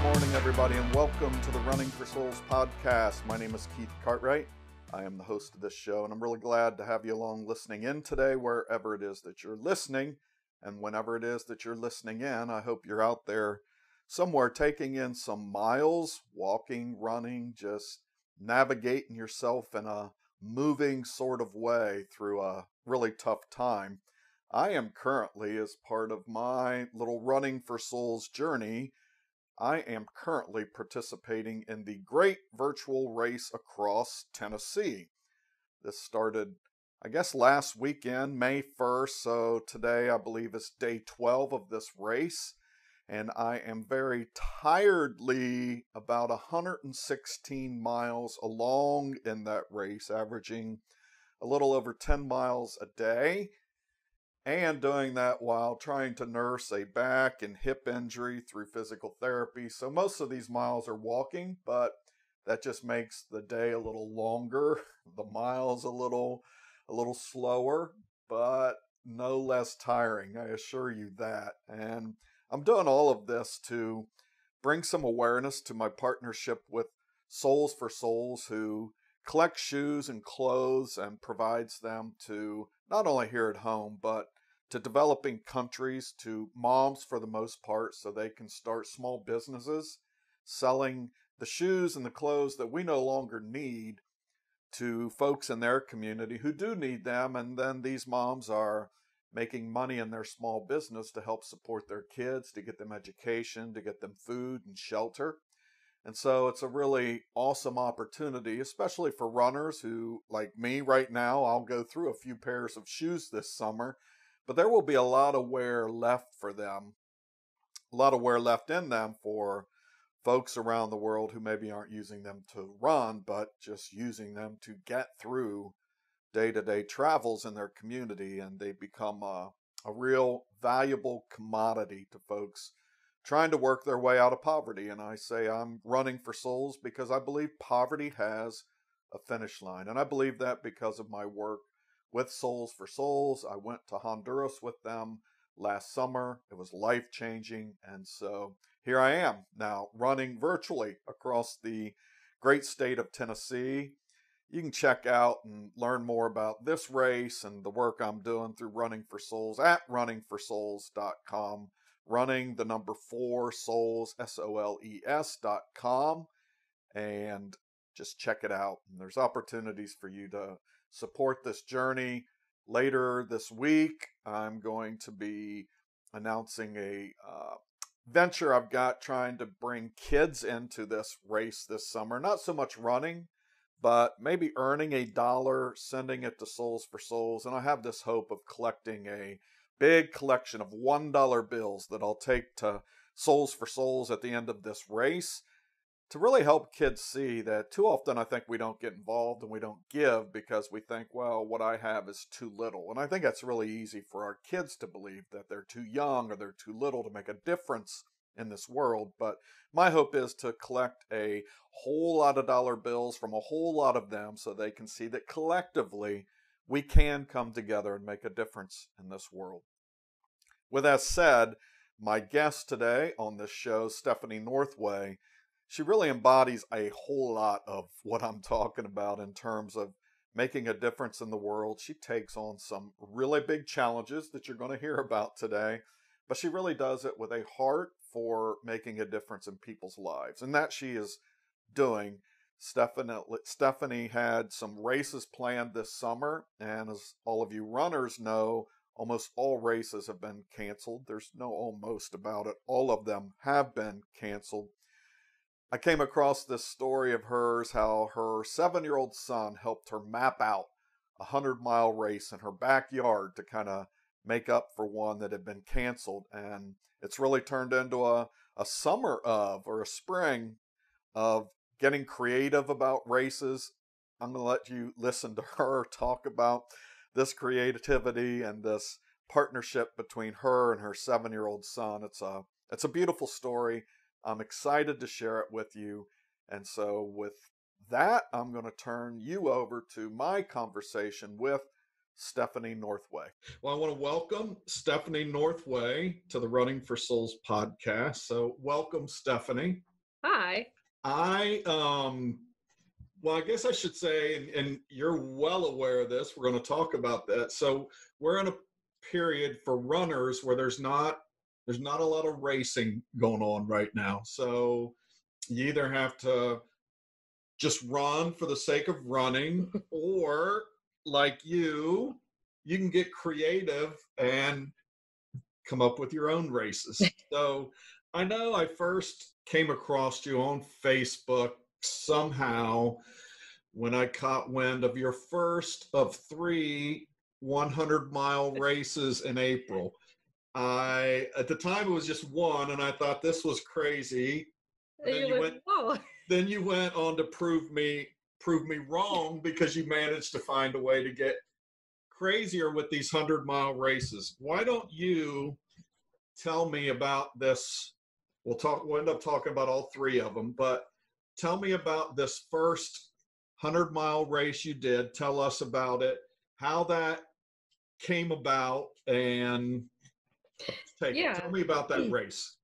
morning, everybody, and welcome to the Running for Souls podcast. My name is Keith Cartwright. I am the host of this show, and I'm really glad to have you along listening in today, wherever it is that you're listening. And whenever it is that you're listening in, I hope you're out there somewhere taking in some miles, walking, running, just navigating yourself in a moving sort of way through a really tough time. I am currently, as part of my little Running for Souls journey, I am currently participating in the Great Virtual Race Across Tennessee. This started, I guess, last weekend, May 1st, so today I believe is day 12 of this race, and I am very tiredly about 116 miles along in that race, averaging a little over 10 miles a day. And doing that while trying to nurse a back and hip injury through physical therapy. So most of these miles are walking, but that just makes the day a little longer, the miles a little slower, but no less tiring, I assure you that. And I'm doing all of this to bring some awareness to my partnership with Running4Soles, who collects shoes and clothes and provides them to not only here at home, but to developing countries, to moms for the most part, so they can start small businesses selling the shoes and the clothes that we no longer need to folks in their community who do need them. And then these moms are making money in their small business to help support their kids, to get them education, to get them food and shelter. And so it's a really awesome opportunity, especially for runners who, like me right now, I'll go through a few pairs of shoes this summer, but there will be a lot of wear left for them, a lot of wear left in them for folks around the world who maybe aren't using them to run, but just using them to get through day-to-day travels in their community, and they become a real valuable commodity to folks trying to work their way out of poverty. And I say I'm running for souls because I believe poverty has a finish line. And I believe that because of my work with Running4Soles. I went to Honduras with them last summer. It was life-changing. And so here I am now running virtually across the great state of Tennessee. You can check out and learn more about this race and the work I'm doing through Running4Soles at running4soles.com. Running the number 4 souls, SOLES.com, and just check it out. And there's opportunities for you to support this journey. Later this week, I'm going to be announcing a venture I've got trying to bring kids into this race this summer. Not so much running, but maybe earning $1, sending it to Running4Soles. And I have this hope of collecting a big collection of $1 bills that I'll take to Running4Soles at the end of this race to really help kids see that too often I think we don't get involved and we don't give because we think, well, what I have is too little. And I think that's really easy for our kids to believe, that they're too young or they're too little to make a difference in this world. But my hope is to collect a whole lot of dollar bills from a whole lot of them so they can see that collectively we can come together and make a difference in this world. With that said, my guest today on this show, Stephanie Northway, she really embodies a whole lot of what I'm talking about in terms of making a difference in the world. She takes on some really big challenges that you're going to hear about today, but she really does it with a heart for making a difference in people's lives, and that she is doing. Stephanie had some races planned this summer, and as all of you runners know, almost all races have been canceled. There's no almost about it. All of them have been canceled. I came across this story of hers, how her 7-year-old son helped her map out a 100-mile race in her backyard to kind of make up for one that had been canceled. And it's really turned into a summer of, or a spring of, getting creative about races. I'm going to let you listen to her talk about this creativity and this partnership between her and her 7-year-old son. It's a beautiful story. I'm excited to share it with you. And so with that, I'm going to turn you over to my conversation with Stephanie Northway. Well, I want to welcome Stephanie Northway to the Running for Souls podcast. So welcome, Stephanie. Hi. Well, I guess I should say, and you're well aware of this, we're going to talk about that. So we're in a period for runners where there's not a lot of racing going on right now. So you either have to just run for the sake of running, or like you can get creative and come up with your own races. So I know I first came across you on Facebook somehow when I caught wind of your first of three 100-mile races in April. At the time it was just one, and I thought this was crazy. And And then you're you like, went whoa. then you went on to prove me wrong, because you managed to find a way to get crazier with these 100-mile races. Why don't you tell me about this? We'll end up talking about all three of them, but tell me about this first 100-mile race you did. Tell us about it, how that came about, and tell Yeah. me about that race.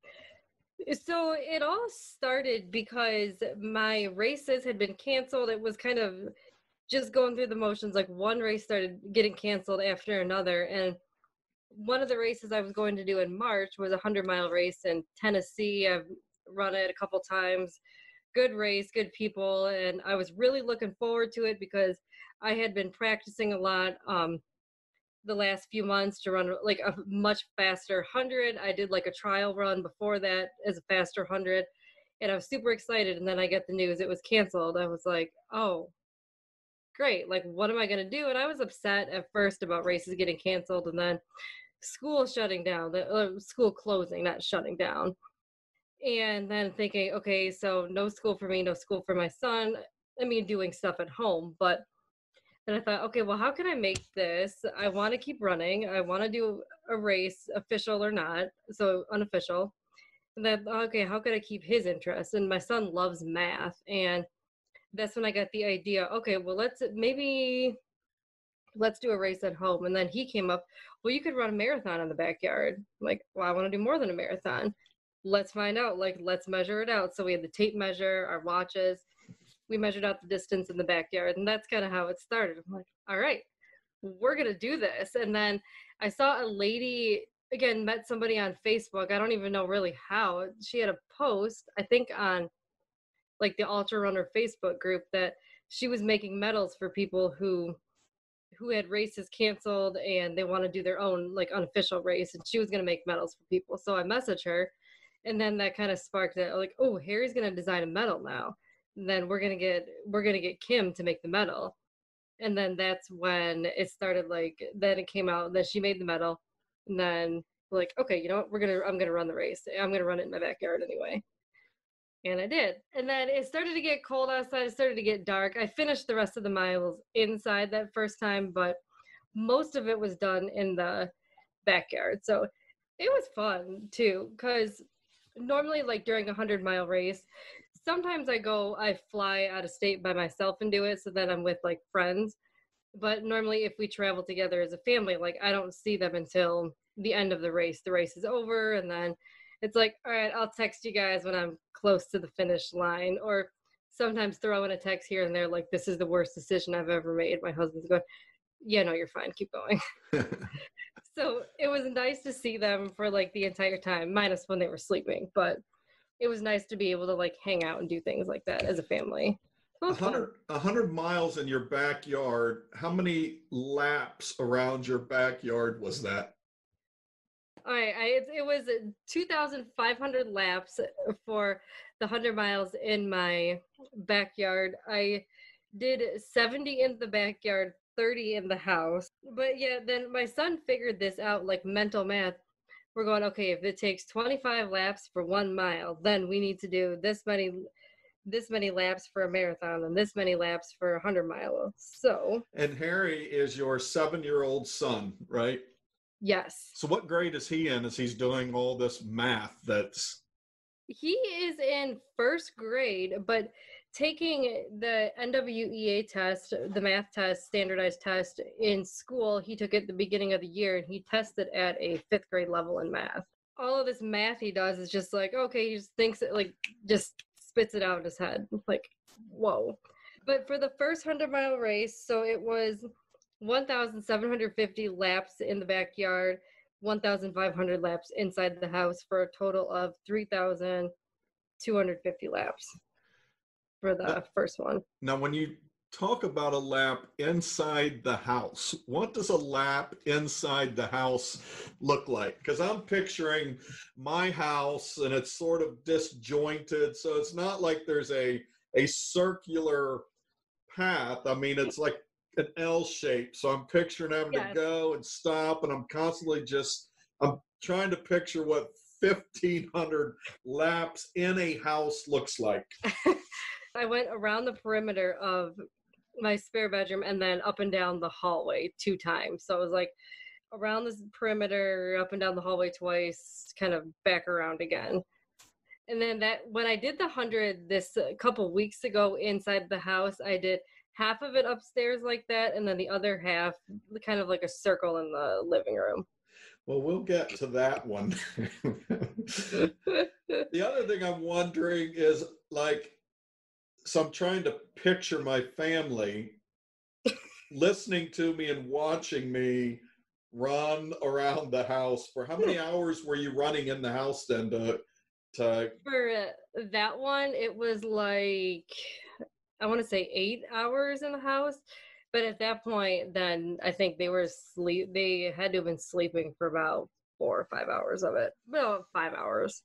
So it all started because my races had been canceled. It was kind of just going through the motions. Like one race started getting canceled after another. And one of the races I was going to do in March was a 100-mile race in Tennessee. I've run it a couple times. Good race, good people. And I was really looking forward to it because I had been practicing a lot. The last few months to run like a much faster 100. I did like a trial run before that as a faster 100, and I was super excited. And then I get the news it was canceled. I was like, oh, great. Like, what am I going to do? And I was upset at first about races getting canceled, and then school shutting down, the school closing, not shutting down. And then thinking, okay, so no school for me, no school for my son. I mean, doing stuff at home, but and I thought, okay, well, how can I make this? I want to keep running. I want to do a race, official or not, so unofficial. And then, okay, how can I keep his interest? And my son loves math. And that's when I got the idea, okay, well, let's do a race at home. And then he came up, well, you could run a marathon in the backyard. I'm like, well, I want to do more than a marathon. Let's find out, like, let's measure it out. So we had the tape measure, our watches. We measured out the distance in the backyard, and that's kind of how it started. I'm like, all right, we're gonna do this. And then I saw a lady, again, met somebody on Facebook. I don't even know really how. She had a post, I think, on like the Ultra Runner Facebook group, that she was making medals for people who had races canceled and they want to do their own like unofficial race, and she was going to make medals for people. So I messaged her, and then that kind of sparked it, like, oh, Harry's going to design a medal now. And then we're going to get Kim to make the medal. And then that's when it started. Like, then it came out that she made the medal. And then like, okay, you know what, I'm going to run the race. I'm going to run it in my backyard anyway. And I did. And then it started to get cold outside. It started to get dark. I finished the rest of the miles inside that first time, but most of it was done in the backyard. So it was fun too, because normally, like during a 100-mile race, sometimes I fly out of state by myself and do it. So then I'm with like friends. But normally, if we travel together as a family, like I don't see them until the end of the race. The race is over, and then it's like, all right, I'll text you guys when I'm close to the finish line, or sometimes throw in a text here and there, like, this is the worst decision I've ever made. My husband's going, yeah, no, you're fine, keep going. So it was nice to see them for like the entire time, minus when they were sleeping, but it was nice to be able to like hang out and do things like that as a family. It was fun. 100 miles in your backyard. How many laps around your backyard was that? All right, it was 2,500 laps for the 100 miles in my backyard. I did 70 in the backyard, 30 in the house. But yeah, then my son figured this out, like mental math. We're going, okay, if it takes 25 laps for 1 mile, then we need to do this many laps for a marathon and this many laps for a 100 miles. So, And Harry is your 7-year-old son, right? yes. So what grade is he in as he's doing all this math that's He is in first grade, but taking the NWEA test, the math test, standardized test in school, he took it at the beginning of the year, and he tested at a 5th grade level in math. All of this math he does is just like, okay, he just thinks it, like, just spits it out in his head. Like, whoa. But for the first 100-mile race, so it was 1,750 laps in the backyard, 1,500 laps inside the house, for a total of 3,250 laps for the first one. Now, when you talk about a lap inside the house, what does a lap inside the house look like? Because I'm picturing my house and it's sort of disjointed, so it's not like there's a circular path. I mean, it's like an L shape, so I'm picturing having to go and stop, and I'm trying to picture what 1,500 laps in a house looks like. I went around the perimeter of my spare bedroom and then up and down the hallway 2 times. So it was like around this perimeter, up and down the hallway twice, kind of back around again. And then when I did the 100 this couple weeks ago inside the house, I did half of it upstairs like that, and then the other half kind of like a circle in the living room. Well, we'll get to that one. The other thing I'm wondering is, like, so I'm trying to picture my family listening to me and watching me run around the house. For how many hours were you running in the house then For that one, it was like, I want to say 8 hours in the house. But at that point, then I think they had to have been sleeping for about 4 or 5 hours of it. Well, 5 hours.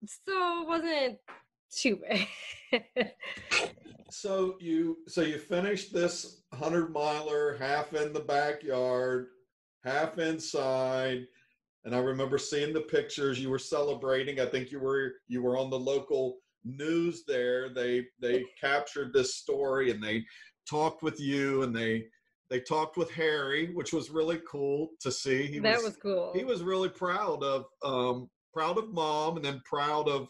So it wasn't too bad. So you finished this 100-miler, half in the backyard, half inside, and I remember seeing the pictures. You were celebrating. I think you were on the local news there. They captured this story, and they talked with you, and they talked with Harry, which was really cool to see. That was cool. He was really proud of Mom, and then proud of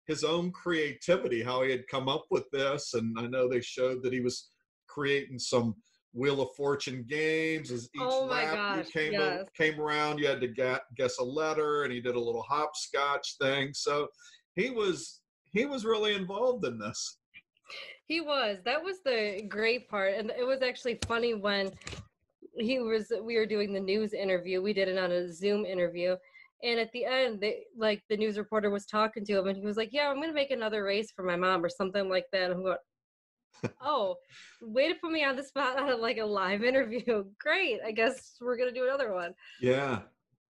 his own creativity, how he had come up with this. And I know they showed that he was creating some Wheel of Fortune games. As each lap you came around, you had to guess a letter, and he did a little hopscotch thing. So he was really involved in this. He was. That was the great part. And it was actually funny when we were doing the news interview. We did it on a Zoom interview. And at the end, the news reporter was talking to him, and he was like, yeah, I'm going to make another race for my mom or something like that. And I'm going, oh, way to put me on the spot on a live interview. Great. I guess we're going to do another one. Yeah.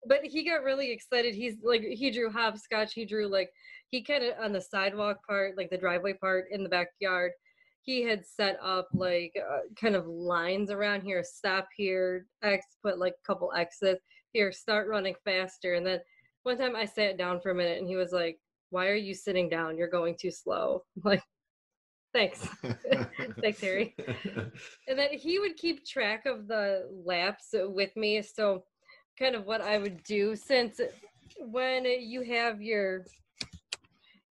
But he got really excited. He drew hopscotch. He drew he kind of on the sidewalk part, like the driveway part in the backyard, he had set up kind of lines around here, stop here, X, put a couple X's. Here, start running faster. And then one time I sat down for a minute, and he was like, why are you sitting down? You're going too slow. I'm like, thanks. Thanks, Harry. And then he would keep track of the laps with me. So kind of what I would do, since when you have your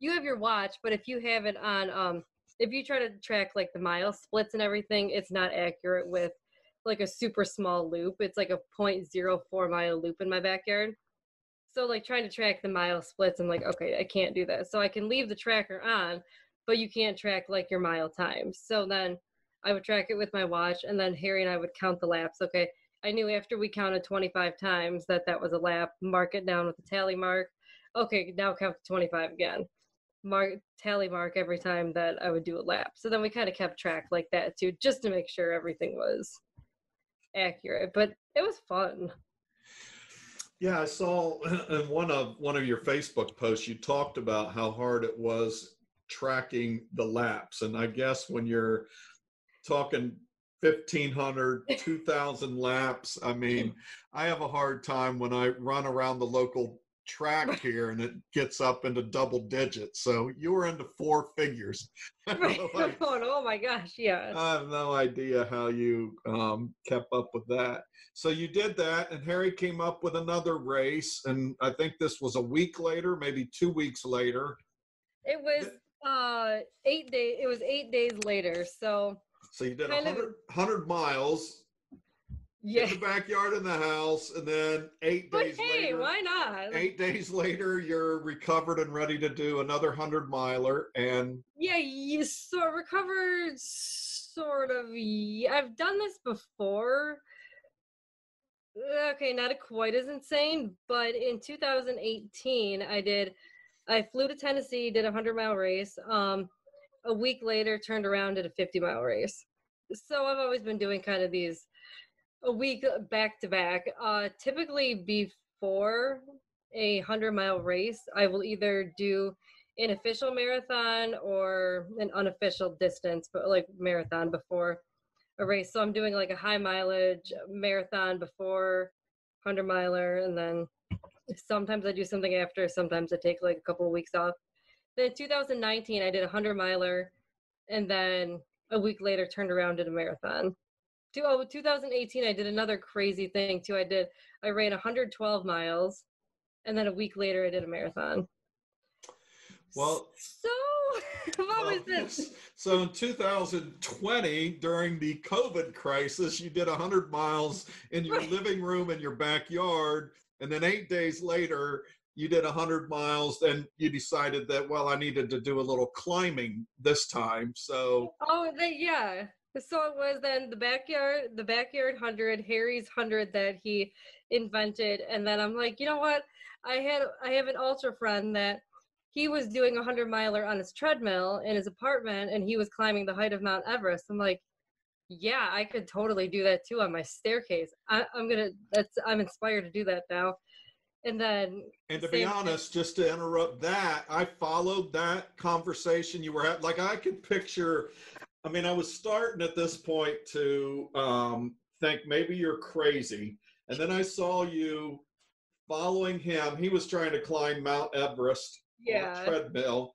watch, but if you have it on, if you try to track the mile splits and everything, it's not accurate with a super small loop. It's a 0.04 mile loop in my backyard. So trying to track the mile splits, I'm okay, I can't do that. So I can leave the tracker on, but you can't track your mile times. So then I would track it with my watch, and then Harry and I would count the laps. Okay, I knew after we counted 25 times that was a lap. Mark it down with a tally mark. Okay, now count to 25 again. Tally mark every time that I would do a lap. So then we kind of kept track like that too, just to make sure everything was accurate. But it was fun. Yeah, I saw in one of your Facebook posts, you talked about how hard it was tracking the laps. And I guess when you're talking 1,500, 2,000 laps, I mean, I have a hard time when I run around the local track here and it gets up into double digits. So you were into 4 figures. Oh my gosh, yeah. I have no idea how you kept up with that. So you did that, and Harry came up with another race, and I think this was a week later, maybe 2 weeks later. It was 8 days. It was 8 days later. So you did 100 miles. Yeah. in the backyard in the house, and then 8 But days hey, later, why not? 8 days later, you're recovered and ready to do another 100-miler. And Yeah, you sort recovered, sort of. Yeah, I've done this before. Okay, not quite as insane, but in 2018, I flew to Tennessee, did a 100-mile race. A week later, turned around, did a 50-mile race. So I've always been doing kind of these a week back to back. Typically before a 100-mile race, I will either do an official marathon or an unofficial distance, but like marathon before a race. So I'm doing like a high mileage marathon before 100-miler, and then sometimes I do something after. Sometimes I take like a couple of weeks off. Then in 2019, I did a 100-miler, and then a week later turned around, did a marathon. 2018, I did another crazy thing too. I ran 112 miles, and then a week later I did a marathon. well, So I've always been. yes. So in 2020, during the COVID crisis, you did 100 miles in your living room in your backyard, and then 8 days later, you did 100 miles. And you decided that, well, I needed to do a little climbing this time. So Yeah. So it was then the backyard 100, Harry's 100 that he invented, and then I'm like, you know what? I have an ultra friend that he was doing a 100-miler on his treadmill in his apartment, and he was climbing the height of Mount Everest. I'm like, yeah, I could totally do that too on my staircase. I'm inspired to do that now. And then And to be same honest, just to interrupt that, I followed that conversation you were having. Like, I could picture, I mean, I was starting at this point to think maybe you're crazy. And then I saw you following him. He was trying to climb Mount Everest on a yeah. treadmill.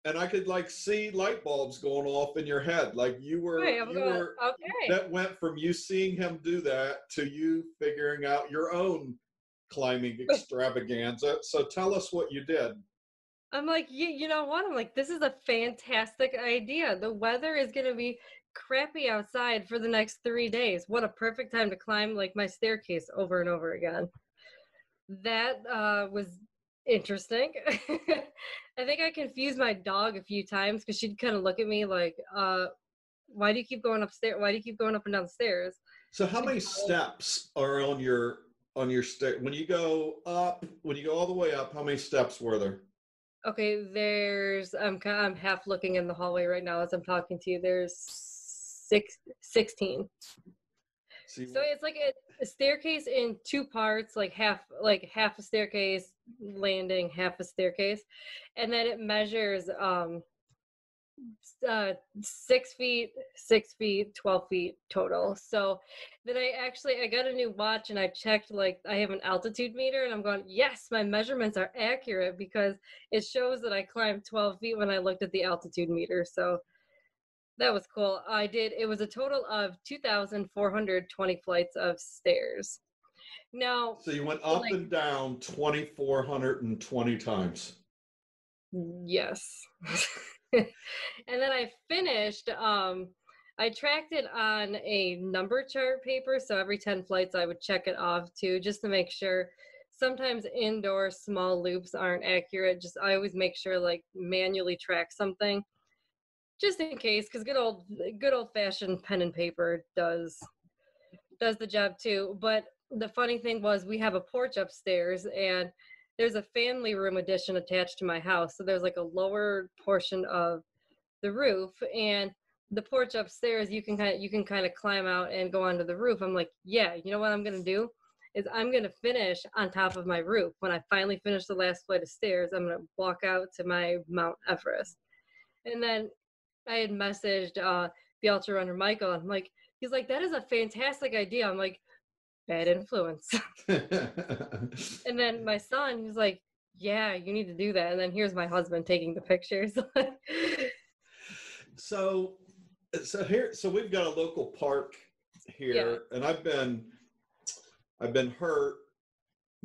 And I could like see light bulbs going off in your head. Like Right, I'm going, okay. that went from you seeing him do that to you figuring out your own climbing extravaganza. So tell us what you did. I'm like, you know what? I'm like, this is a fantastic idea. The weather is going to be crappy outside for the next 3 days. What a perfect time to climb like my staircase over and over again. That was interesting. I think I confused my dog a few times because she'd kind of look at me like, why do you keep going upstairs? Why do you keep going up and down the stairs? So how many steps are on your stair when you go up, when you go all the way up, how many steps were there? Okay, I'm half looking in the hallway right now as I'm talking to you. There's 16. See, So it's like a staircase in two parts, like half a staircase landing, half a staircase, and then it measures 6 feet, 6 feet, 12 feet total. So then I got a new watch and I checked, like I have an altitude meter, and I'm going, yes, my measurements are accurate because it shows that I climbed 12 feet when I looked at the altitude meter. So that was cool. It was a total of 2,420 flights of stairs. Now, so you went up like, and down 2,420 times. yes. And then I finished, I tracked it on a number chart paper. So every 10 flights, I would check it off too, just to make sure. Sometimes indoor small loops aren't accurate. I always make sure, like, manually track something just in case, because good old fashioned pen and paper does the job too. But the funny thing was, we have a porch upstairs, and there's a family room addition attached to my house. So there's like a lower portion of the roof, and the porch upstairs, you can kind of climb out and go onto the roof. I'm like, yeah, you know what I'm gonna do is I'm gonna finish on top of my roof. When I finally finish the last flight of stairs, I'm gonna walk out to my Mount Everest. And then I had messaged the ultra runner Michael. I'm like, he's like, that is a fantastic idea. I'm like, bad influence. And then my son, he's like, yeah, you need to do that. And then here's my husband taking the pictures. so so we've got a local park here, Yeah. and I've been hurt,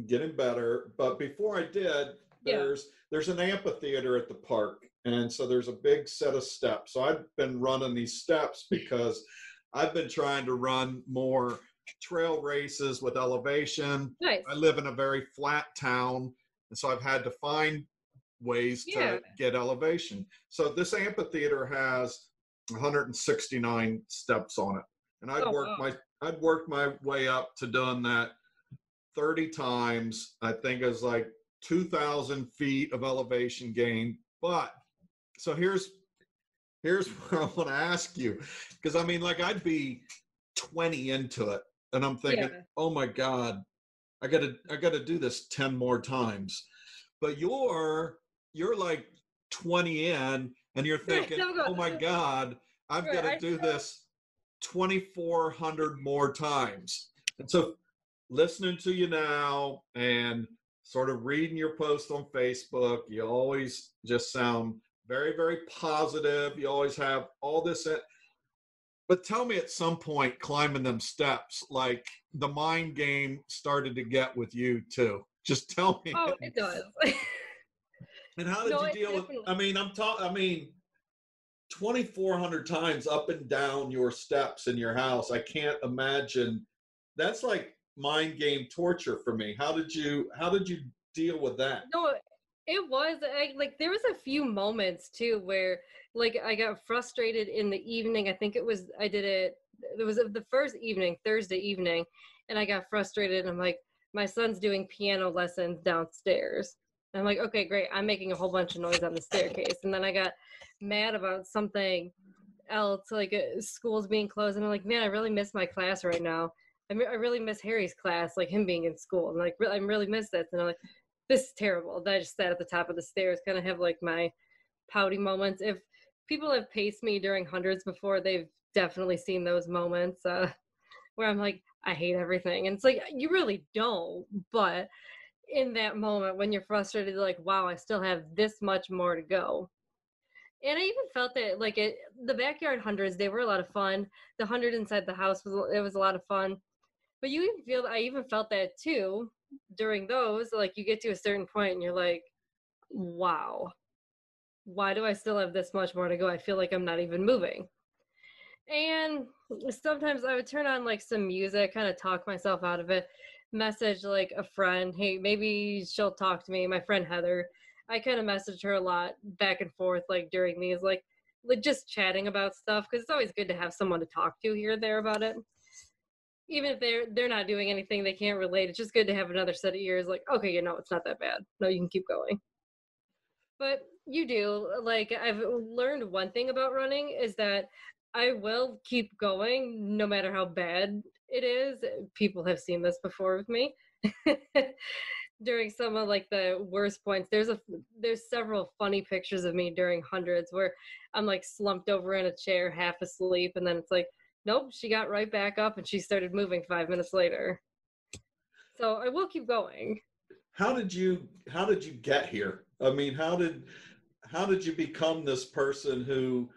getting better, but before I did, Yeah. there's an amphitheater at the park, and so there's a big set of steps. So I've been running these steps because I've been trying to run more trail races with elevation. Nice. I live in a very flat town, and so I've had to find ways to get elevation. So this amphitheater has 169 steps on it, and I'd worked my way up to doing that 30 times. I think it was like 2,000 feet of elevation gain. But so here's what I want to ask you, because I mean, like, I'd be 20 into it, and I'm thinking, oh my God, I gotta do this 10 more times. But you're like 20 in, and you're thinking, oh my God, I've got to do this 2,400 more times. And so listening to you now and sort of reading your post on Facebook, you always just sound very, very positive. You always have all this. But tell me, at some point climbing them steps, like, the mind game started to get with you too. Just tell me. Oh, it does. And how did you deal with, I mean, 2,400 times up and down your steps in your house. I can't imagine. That's like mind game torture for me. How did you deal with that? No, it was like there was a few moments too where like I got frustrated in the evening. I think it was the first evening, Thursday evening, and I got frustrated, and I'm like, my son's doing piano lessons downstairs. And I'm like, okay, great. I'm making a whole bunch of noise on the staircase. And then I got mad about something else, like school's being closed. And I'm like, man, I really miss my class right now. I really miss Harry's class, like him being in school. And like, I really miss this. And I'm like, this is terrible. Then I just sat at the top of the stairs, kind of have like my pouty moments. If people have paced me during hundreds before, they've definitely seen those moments where I'm like, I hate everything. And it's like, you really don't. But in that moment when you're frustrated, like, wow, I still have this much more to go. And I even felt that like the backyard hundreds, they were a lot of fun. The 100 inside the house was a lot of fun. But I even felt that too during those. Like, you get to a certain point and you're like, wow, why do I still have this much more to go? I feel like I'm not even moving. And sometimes I would turn on like some music, kind of talk myself out of it, message like a friend, hey, maybe she'll talk to me. My friend Heather, I kind of messaged her a lot back and forth, like during these, like just chatting about stuff, because it's always good to have someone to talk to here or there about it. Even if they're not doing anything, they can't relate. It's just good to have another set of ears. Like, okay, it's not that bad. No, you can keep going. But you do. Like, I've learned one thing about running is that I will keep going no matter how bad it is. People have seen this before with me. During some of like the worst points, there's several funny pictures of me during hundreds where I'm like slumped over in a chair, half asleep, and then it's like, nope, she got right back up and she started moving 5 minutes later. So I will keep going. How did you get here? I mean, how did you become this person who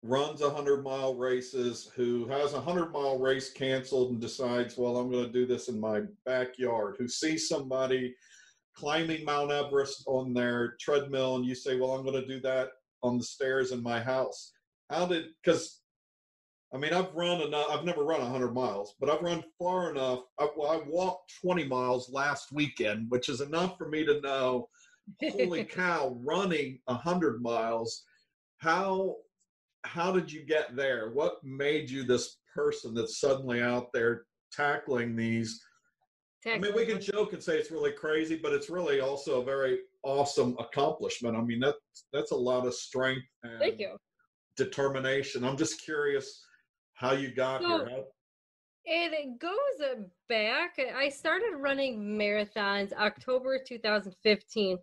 runs 100-mile races, who has a 100-mile race canceled and decides, well, I'm going to do this in my backyard, who sees somebody climbing Mount Everest on their treadmill and you say, well, I'm going to do that on the stairs in my house? Because I mean, I've never run 100 miles, but I've run far enough. I walked 20 miles last weekend, which is enough for me to know, holy cow, running 100 miles. How did you get there? What made you this person that's suddenly out there tackling these? I mean, we can joke and say it's really crazy, but it's really also a very awesome accomplishment. I mean, that's a lot of strength and Thank you. Determination. I'm just curious how you got here. It goes back. I started running marathons October 2015.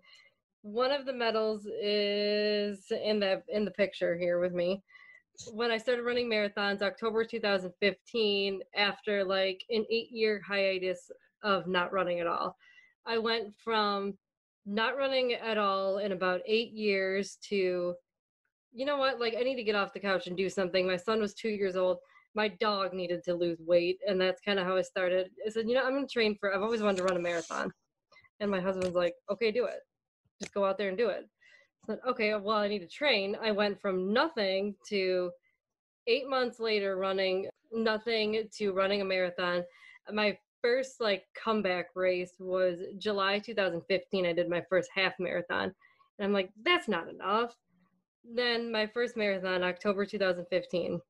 One of the medals is in the picture here with me. When I started running marathons, October 2015, after like an 8-year hiatus of not running at all. I went from not running at all in about 8 years to, you know what, like, I need to get off the couch and do something. My son was 2 years old. My dog needed to lose weight, and that's kind of how I started. I said, I'm going to train I've always wanted to run a marathon. And my husband's like, okay, do it. Just go out there and do it. I said, okay, well, I need to train. I went from nothing to 8 months later running nothing to running a marathon. My first like comeback race was July 2015. I did my first half marathon. And I'm like, that's not enough. Then my first marathon, October 2015,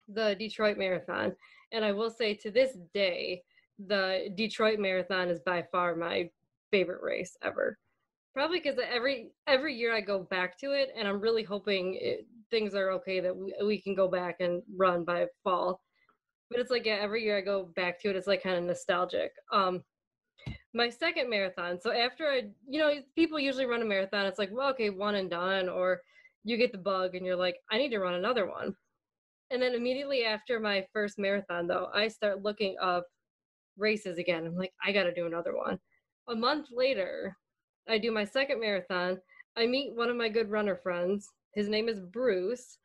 the Detroit Marathon. And I will say to this day, the Detroit Marathon is by far my favorite race ever. Probably because every year I go back to it, and I'm really hoping things are okay that we can go back and run by fall. But it's like, yeah, every year I go back to it, it's like kind of nostalgic. My second marathon. So after people usually run a marathon. It's like, well, okay, one and done, or you get the bug and you're like, I need to run another one. And then immediately after my first marathon, though, I start looking up races again. I'm like, I got to do another one. A month later, I do my second marathon. I meet one of my good runner friends. His name is Bruce.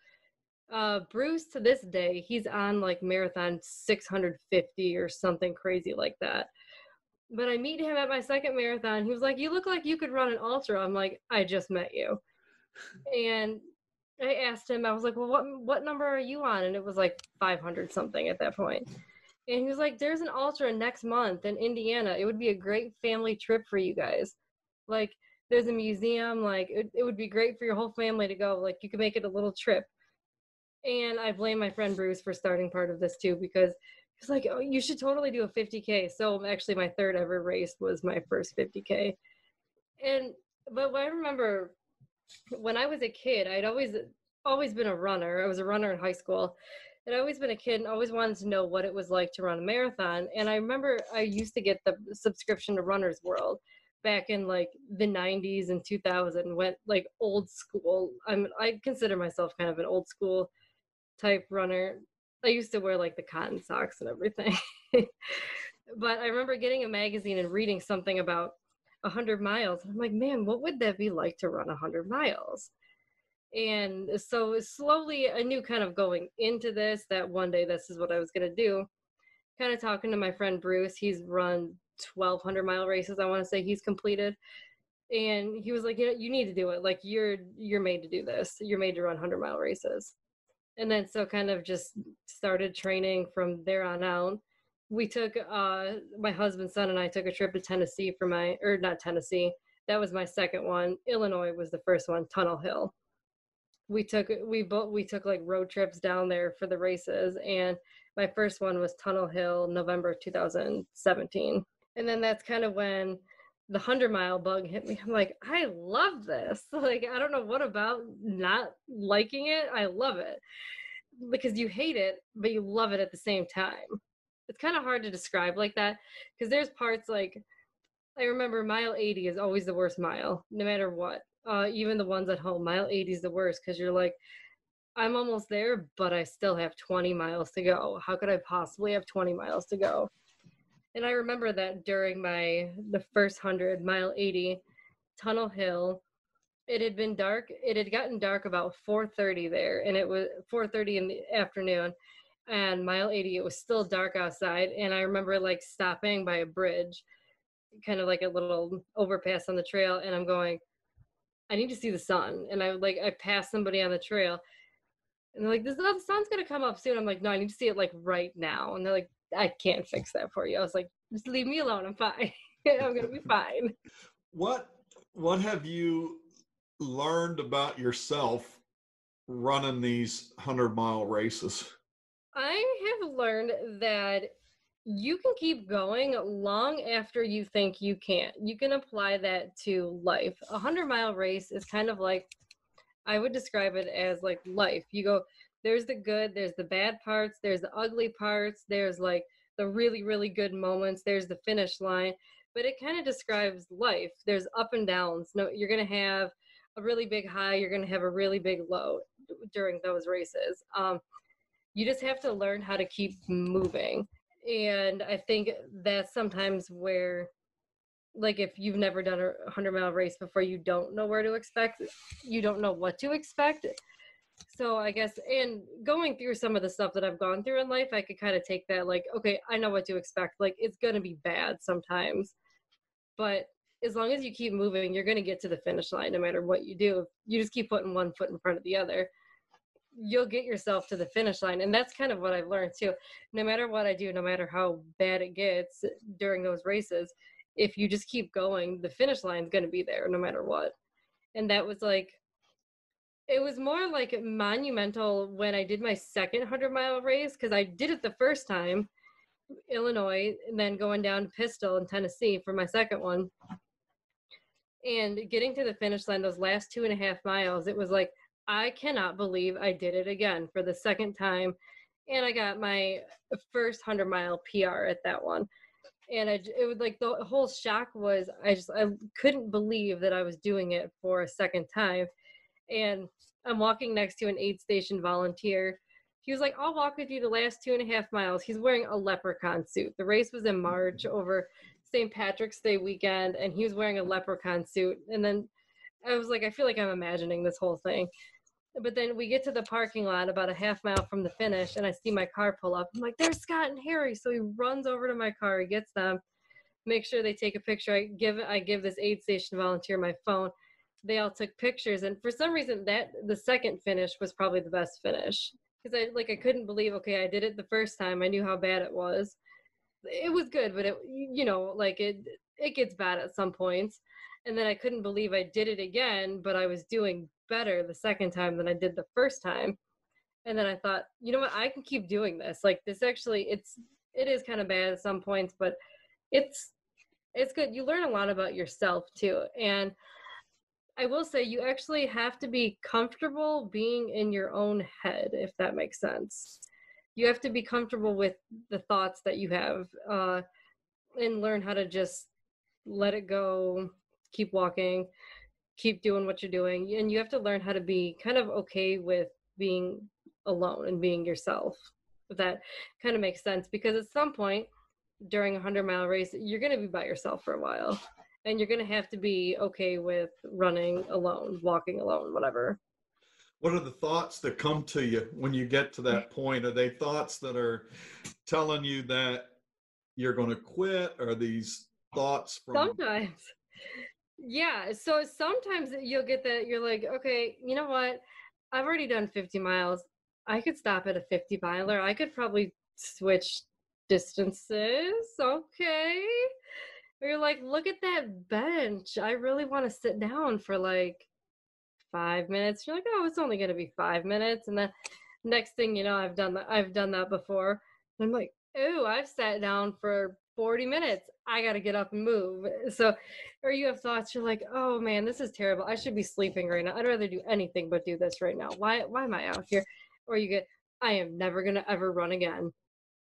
Bruce, to this day, he's on like marathon 650 or something crazy like that. But I meet him at my second marathon. He was like, you look like you could run an ultra. I'm like, I just met you. And I asked him, I was like, well, what number are you on? And it was like 500 something at that point. And he was like, there's an ultra next month in Indiana. It would be a great family trip for you guys. Like, there's a museum. Like, it would be great for your whole family to go. Like, you could make it a little trip. And I blame my friend Bruce for starting part of this too, because he's like, oh, you should totally do a 50K. So actually my third ever race was my first 50K. But I remember when I was a kid, I'd always been a runner. I was a runner in high school. I'd always been a kid and always wanted to know what it was like to run a marathon. And I remember I used to get the subscription to Runner's World back in like the 90s and 2000, went like old school. I consider myself kind of an old school type runner. I used to wear like the cotton socks and everything. But I remember getting a magazine and reading something about 100 miles. I'm like, man, what would that be like to run 100 miles? And so slowly I knew kind of going into this that one day this is what I was going to do. Kind of talking to my friend Bruce, he's run 1,200-mile races. I want to say he's completed. And he was like, you need to do it. Like you're made to do this. You're made to run 100-mile races. And then so kind of just started training from there on out. We took my husband's son and I took a trip to Tennessee not Tennessee. That was my second one. Illinois was the first one, Tunnel Hill. We took like road trips down there for the races, and my first one was Tunnel Hill, November 2017. And then that's kind of when the 100-mile bug hit me. I'm like, I love this. Like, I don't know what about not liking it. I love it because you hate it, but you love it at the same time. It's kind of hard to describe like that because there's parts like, I remember mile 80 is always the worst mile, no matter what. Even the ones at home, mile 80 is the worst because you're like, I'm almost there, but I still have 20 miles to go. How could I possibly have 20 miles to go? And I remember that during the first 100, mile 80, Tunnel Hill, it had been dark. It had gotten dark about 4:30 there, and it was 4:30 in the afternoon. And mile 80, it was still dark outside. And I remember like stopping by a bridge, kind of like a little overpass on the trail. And I'm going, I need to see the sun. And I passed somebody on the trail and they're like, the sun's going to come up soon. I'm like, no, I need to see it like right now. And they're like, I can't fix that for you. I was like, just leave me alone. I'm fine. I'm going to be fine. What have you learned about yourself running these 100-mile races? I have learned that you can keep going long after you think you can't. You can apply that to life. A 100-mile race is kind of like, I would describe it as like life. You go, there's the good, there's the bad parts, there's the ugly parts, there's like the really, really good moments, there's the finish line. But it kind of describes life. There's up and downs. No, you're going to have a really big high, you're going to have a really big low during those races. You just have to learn how to keep moving. And I think that's sometimes where, like, if you've never done a 100-mile race before, you don't know where to expect. You don't know what to expect. So I guess, and going through some of the stuff that I've gone through in life, I could kind of take that like, okay, I know what to expect. Like, it's going to be bad sometimes. But as long as you keep moving, you're going to get to the finish line no matter what you do. You just keep putting one foot in front of the other. you'll get yourself to the finish line. And that's kind of what I've learned too. No matter what I do, no matter how bad it gets during those races, if you just keep going, the finish line's going to be there no matter what. And that was like, it was more like monumental when I did my second 100-mile race, because I did it the first time, Illinois, and then going down to Pistol in Tennessee for my second one. And getting to the finish line, those last 2.5 miles, it was like, I cannot believe I did it again for the second time. And I got my first 100-mile PR at that one. And it was like, the whole shock was, I couldn't believe that I was doing it for a second time. And I'm walking next to an aid station volunteer. He was like, I'll walk with you the last 2.5 miles. He's wearing a leprechaun suit. The race was in March over St. Patrick's Day weekend, and he was wearing a leprechaun suit. And then I was like, I feel like I'm imagining this whole thing. But then we get to the parking lot about a half mile from the finish, and I see my car pull up. I'm like, there's Scott and Harry. So he runs over to my car. He gets them, make sure they take a picture. I give this aid station volunteer my phone. They all took pictures. And for some reason, the second finish was probably the best finish. Because I couldn't believe, okay, I did it the first time. I knew how bad it was. It was good, but it gets bad at some points. And then I couldn't believe I did it again, but I was doing better the second time than I did the first time. And then I thought, you know what, I can keep doing this. Like, this actually, it is kind of bad at some points, but it's good. You learn a lot about yourself too. And I will say, you actually have to be comfortable being in your own head, if that makes sense. You have to be comfortable with the thoughts that you have, and learn how to just let it go, keep walking, keep doing what you're doing. And you have to learn how to be kind of okay with being alone and being yourself. If that kind of makes sense, because at some point during a 100-mile race, you're going to be by yourself for a while. And you're going to have to be okay with running alone, walking alone, whatever. What are the thoughts that come to you when you get to that point? Are they thoughts that are telling you that you're going to quit? Are these thoughts from... Sometimes. Yeah. So sometimes you'll get that. You're like, okay, you know what? I've already done 50 miles. I could stop at a 50 miler. I could probably switch distances. Okay. Or you're like, look at that bench. I really want to sit down for like 5 minutes. You're like, oh, it's only going to be 5 minutes. And then next thing you know, I've done that before. And I'm like, ooh, I've sat down for 40 minutes. I got to get up and move. So, or you have thoughts, you're like, oh man, this is terrible. I should be sleeping right now. I'd rather do anything but do this right now. Why am I out here? Or you get, I am never going to ever run again.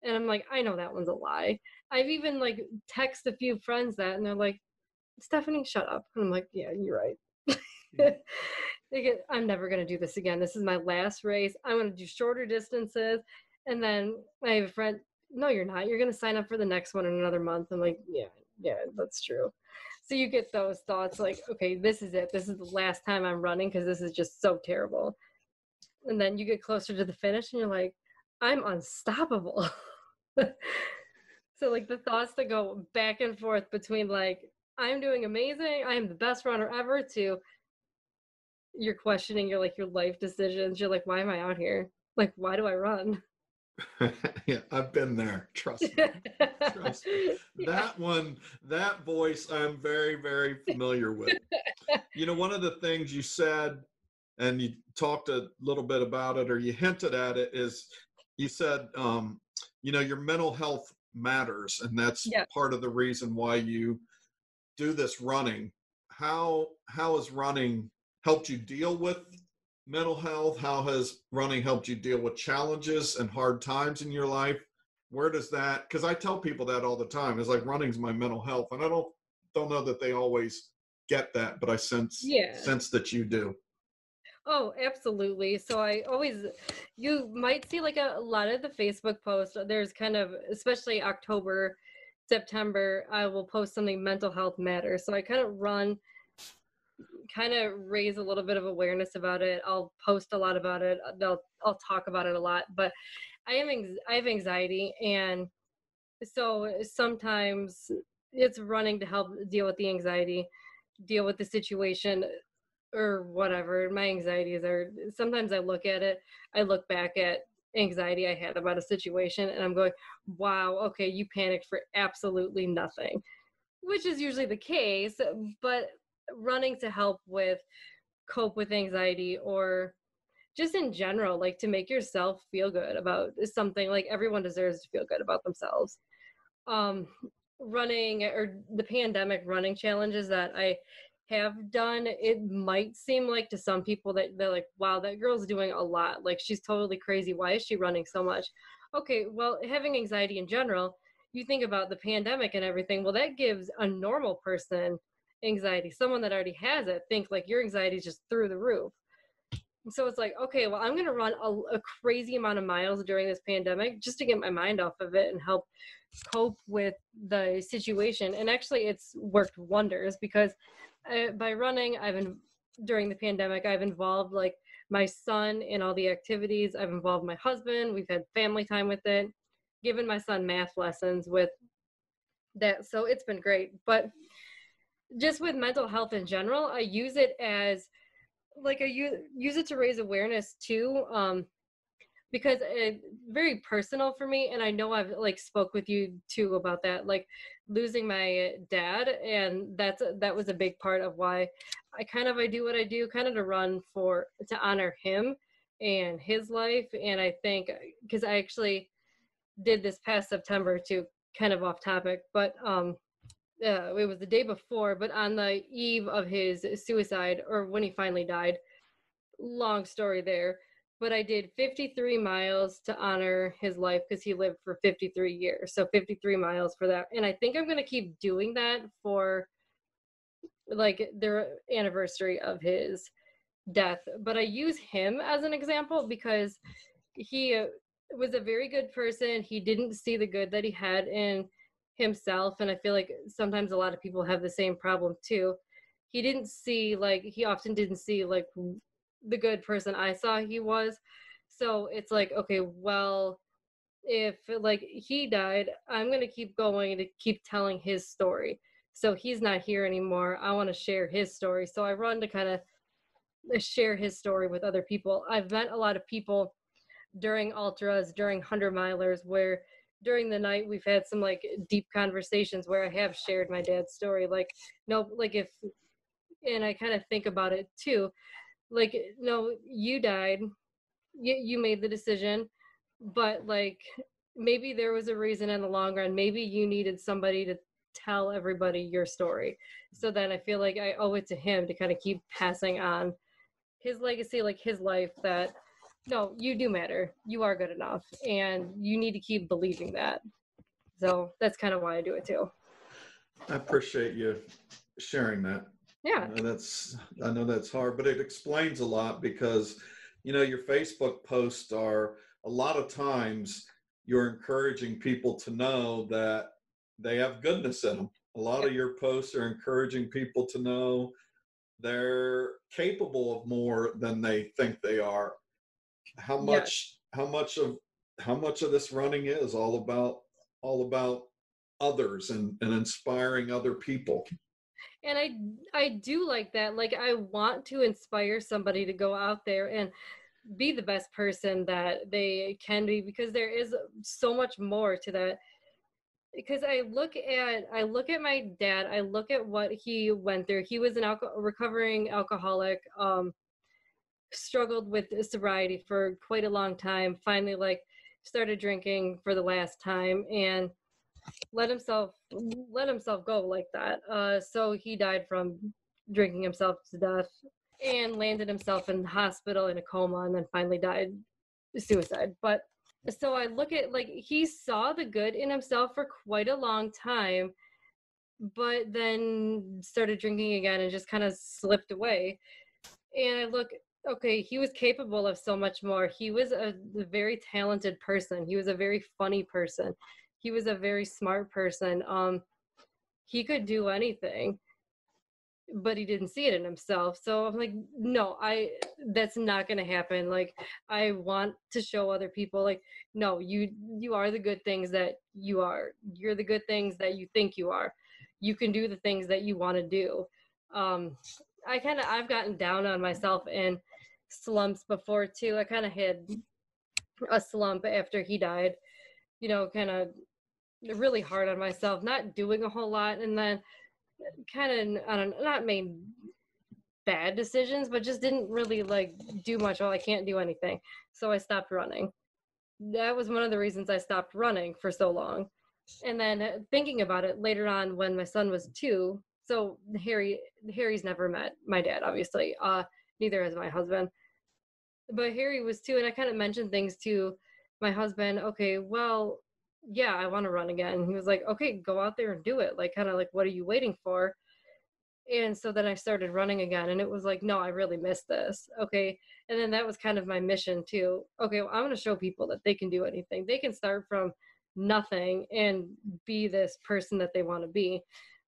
And I'm like, I know that one's a lie. I've even like text a few friends that, and they're like, Stephanie, shut up. And I'm like, yeah, you're right. I'm never going to do this again. This is my last race. I'm going to do shorter distances. And then I have a friend, no, you're not. You're going to sign up for the next one in another month. I'm like, yeah, that's true. So you get those thoughts like, okay, this is it. This is the last time I'm running because this is just so terrible. And then you get closer to the finish and you're like, I'm unstoppable. So like the thoughts that go back and forth between like, I'm doing amazing, I am the best runner ever, to you're questioning your life decisions. You're like, why am I out here? Like, why do I run? Yeah, I've been there. Trust me. Trust me. Yeah. That voice I'm very, very familiar with. You know, one of the things you said, and you talked a little bit about it, or you hinted at it, is you said, your mental health matters, and that's part of the reason why you do this running. How has running helped you deal with mental health? How has running helped you deal with challenges and hard times in your life? Where does that, because I tell people that all the time, it's like running's my mental health, and I don't know that they always get that, but I sense that you do. Oh, absolutely. So you might see like a lot of the Facebook posts. There's kind of, especially October, September, I will post something, mental health matters. So I kind of raise a little bit of awareness about it. I'll post a lot about it. I'll talk about it a lot, but I have anxiety. And so sometimes it's running to help deal with the anxiety, deal with the situation. or whatever. My anxieties are, sometimes I look back at anxiety I had about a situation and I'm going, wow, okay, you panicked for absolutely nothing, which is usually the case. But running to help with cope with anxiety, or just in general, like to make yourself feel good about something, like everyone deserves to feel good about themselves. um Running, or the pandemic running challenges that I have done, it might seem like to some people that they're like, wow, that girl's doing a lot, like she's totally crazy, why is she running so much? Okay, well, having anxiety in general, you think about the pandemic and everything, well, that gives a normal person anxiety, someone that already has it, think like your anxiety is just through the roof. So it's like, okay, well, I'm going to run a crazy amount of miles during this pandemic just to get my mind off of it and help cope with the situation. And actually, it's worked wonders because by running, during the pandemic, I've involved like my son in all the activities. I've involved my husband. We've had family time with it, given my son math lessons with that. So it's been great. But just with mental health in general, I use it as like use it to raise awareness too, because it's very personal for me, and I know I've like spoke with you too about that, like losing my dad, and that was a big part of why I do what I do, kind of to honor him and his life. And I think because I actually did this past September too, kind of off topic, but it was the day before, but on the eve of his suicide, or when he finally died, long story there, but I did 53 miles to honor his life because he lived for 53 years. So 53 miles for that. And I think I'm going to keep doing that for like the anniversary of his death. But I use him as an example because he was a very good person. He didn't see the good that he had in himself. And I feel like sometimes a lot of people have the same problem too. He often didn't see like the good person I saw he was. So it's like, okay, well, if like he died, I'm going to keep going to keep telling his story. So he's not here anymore. I want to share his story. So I run to kind of share his story with other people. I've met a lot of people during ultras, during 100 milers, where during the night we've had some like deep conversations where I have shared my dad's story. Like, no, like if, and I kind of think about it too, like, no, you died, you made the decision, but like maybe there was a reason in the long run. Maybe you needed somebody to tell everybody your story. So then I feel like I owe it to him to kind of keep passing on his legacy, like his life, that no, you do matter, you are good enough, and you need to keep believing that. So that's kind of why I do it too. I appreciate you sharing that. Yeah. I know that's hard, but it explains a lot because, your Facebook posts are a lot of times you're encouraging people to know that they have goodness in them. A lot of your posts are encouraging people to know they're capable of more than they think they are. How much of this running is all about others and inspiring other people. And I do like that. Like I want to inspire somebody to go out there and be the best person that they can be, because there is so much more to that. Because I look at my dad, I look at what he went through. He was a recovering alcoholic, struggled with sobriety for quite a long time, finally like started drinking for the last time, and let himself go like that. So he died from drinking himself to death and landed himself in the hospital in a coma, and then finally died suicide. But so I look at like he saw the good in himself for quite a long time, but then started drinking again and just kind of slipped away. And I look, okay, he was capable of so much more. He was a very talented person. He was a very funny person. He was a very smart person. He could do anything, but he didn't see it in himself. So I'm like, no, that's not going to happen. Like, I want to show other people, like, no, you are the good things that you are. You're the good things that you think you are. You can do the things that you want to do. I've gotten down on myself in slumps before too. I kind of had a slump after he died, kind of really hard on myself, not doing a whole lot, and then kind of, I don't know, not made bad decisions, but just didn't really like do much. Well, I can't do anything. So I stopped running. That was one of the reasons I stopped running for so long. And then thinking about it later on when my son was 2, so Harry's never met my dad, obviously. Neither has my husband. But Harry was 2, and I kind of mentioned things to my husband. Okay, well, yeah, I want to run again. And he was like, okay, go out there and do it. Like, kind of like, what are you waiting for? And so then I started running again, and it was like, no, I really missed this. Okay. And then that was kind of my mission too. Okay, well, I'm going to show people that they can do anything. They can start from nothing and be this person that they want to be.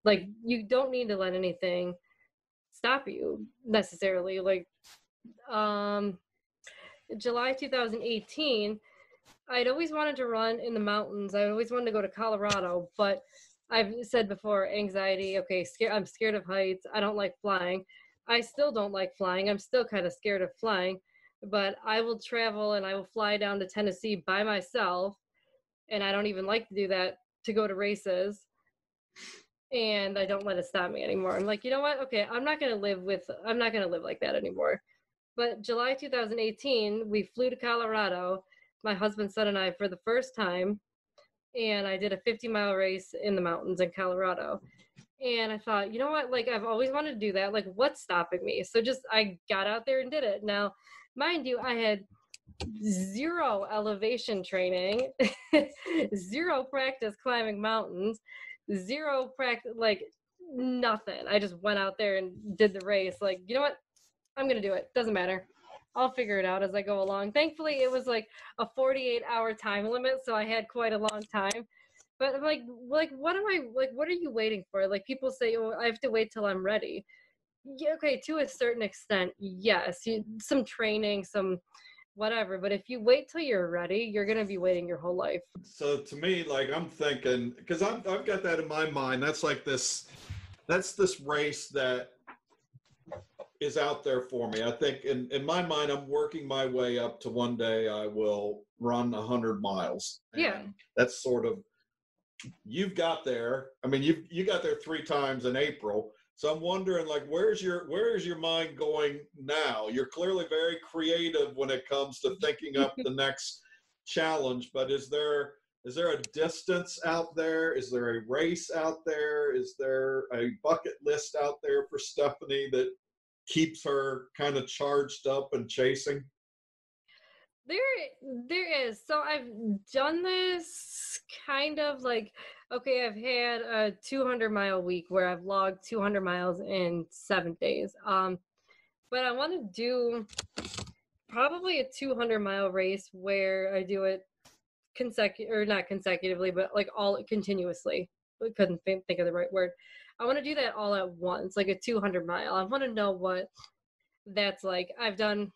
Like, you don't need to let anything stop you necessarily. Like, July 2018, I'd always wanted to run in the mountains. I always wanted to go to Colorado, but I've said before, anxiety, okay, I'm scared of heights. I don't like flying. I still don't like flying. I'm still kind of scared of flying, but I will travel and I will fly down to Tennessee by myself. And I don't even like to do that to go to races. And I don't let it stop me anymore. I'm like, you know what? Okay, I'm not going to live like that anymore. But July 2018, we flew to Colorado, my husband, son, and I, for the first time. And I did a 50-mile race in the mountains in Colorado. And I thought, you know what? Like, I've always wanted to do that. Like, what's stopping me? So I got out there and did it. Now, mind you, I had 0 elevation training, 0 practice climbing mountains, 0 practice, like nothing. I just went out there and did the race. Like, you know what? I'm going to do it. Doesn't matter. I'll figure it out as I go along. Thankfully, it was like a 48-hour time limit, so I had quite a long time. But I'm like, what are you waiting for? Like, people say, oh, I have to wait till I'm ready. Yeah, okay, to a certain extent, yes. Some training, some whatever. But if you wait till you're ready, you're going to be waiting your whole life. So to me, like, I'm thinking, because I've got that in my mind. That's this race that is out there for me. I think in my mind, I'm working my way up to one day I will run 100 miles. And yeah. That's sort of, you've got there. I mean, you got there 3 times in April. So I'm wondering, like, where's your mind going now? You're clearly very creative when it comes to thinking up the next challenge, but is there a distance out there? Is there a race out there? Is there a bucket list out there for Stephanie that keeps her kind of charged up and chasing? There is. So I've done this kind of like, okay, I've had a 200-mile week where I've logged 200 miles in 7 days. But I want to do probably a 200-mile race where I do it not consecutively, but like all continuously. I couldn't think of the right word. I want to do that all at once, like a 200-mile. I want to know what that's like. I've done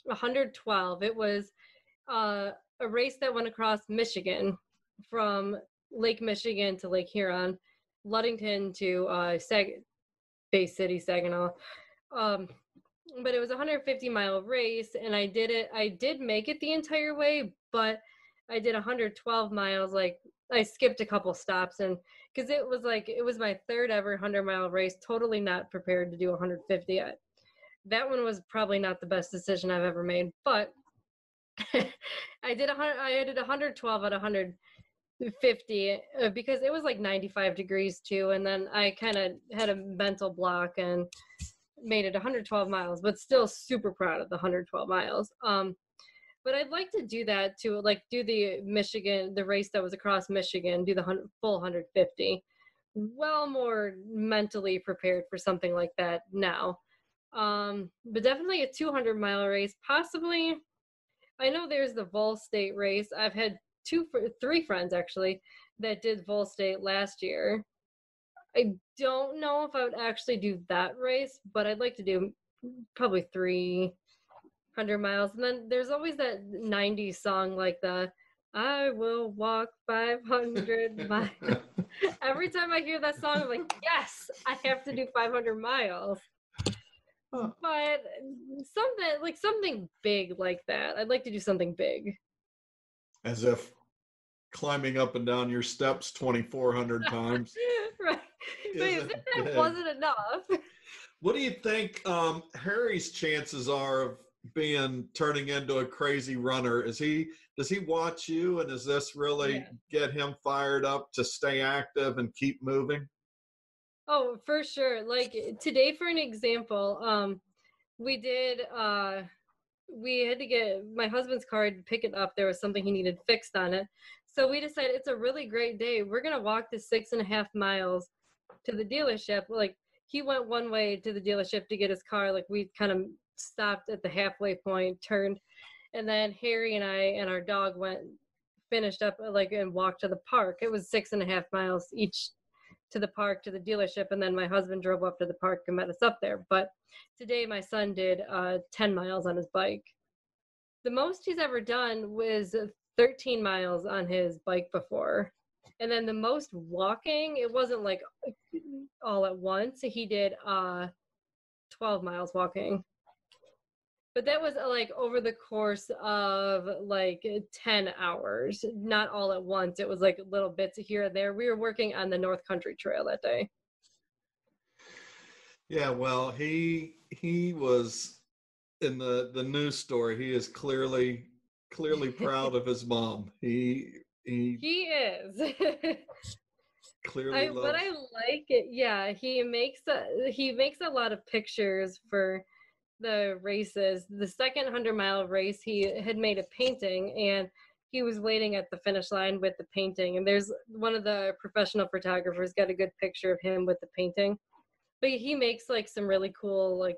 112. It was a race that went across Michigan, from Lake Michigan to Lake Huron, Ludington to Bay City, Saginaw. But it was a 150-mile race, and I did make it the entire way, but I did 112 miles. Like, I skipped a couple stops, and because it was my 3rd ever 100-mile race, totally not prepared to do 150. That one was probably not the best decision I've ever made, but I did 112 at 150 because it was like 95 degrees too, and then I kind of had a mental block and made it 112 miles, but still super proud of the 112 miles. But I'd like to do that too, like do the race that was across Michigan, do the full 150. Well, more mentally prepared for something like that now. But definitely a 200-mile race, possibly. I know there's the Vol State race. I've had 3 friends actually that did Vol State last year. I don't know if I would actually do that race, but I'd like to do probably 300 miles. And then there's always that 90s song, like the I will walk 500 miles. Every time I hear that song, I'm like, yes, I have to do 500 miles. But something big like that. I'd like to do something big. As if climbing up and down your steps 2,400 times Right. But as isn't if that big. wasn't enough. What do you think Harry's chances are of turning into a crazy runner? Does he watch you, and does this really get him fired up to stay active and keep moving? Oh, for sure. Like today, for an example, we did we had to get my husband's car to pick it up. There was something he needed fixed on it. So we decided it's a really great day. We're gonna walk the 6.5 miles to the dealership. Like he went one way to the dealership to get his car. Like we kind of stopped at the halfway point, turned, and then Harry and I and our dog finished up like and walked to the park. It was 6.5 miles each to the park to the dealership, and then my husband drove up to the park and met us up there. But today my son did 10 miles on his bike. The most he's ever done was 13 miles on his bike before. And then the most walking, it wasn't like all at once. He did 12 miles walking. But that was like over the course of like 10 hours, not all at once. It was like little bits here and there. We were working on the North Country Trail that day. Yeah, well, he was in the news story. He is clearly proud of his mom. He is. clearly But loves. I like it. Yeah, he makes a lot of pictures for the races. The second 100-mile race, he had made a painting, and he was waiting at the finish line with the painting. And there's one of the professional photographers got a good picture of him with the painting. But he makes like some really cool like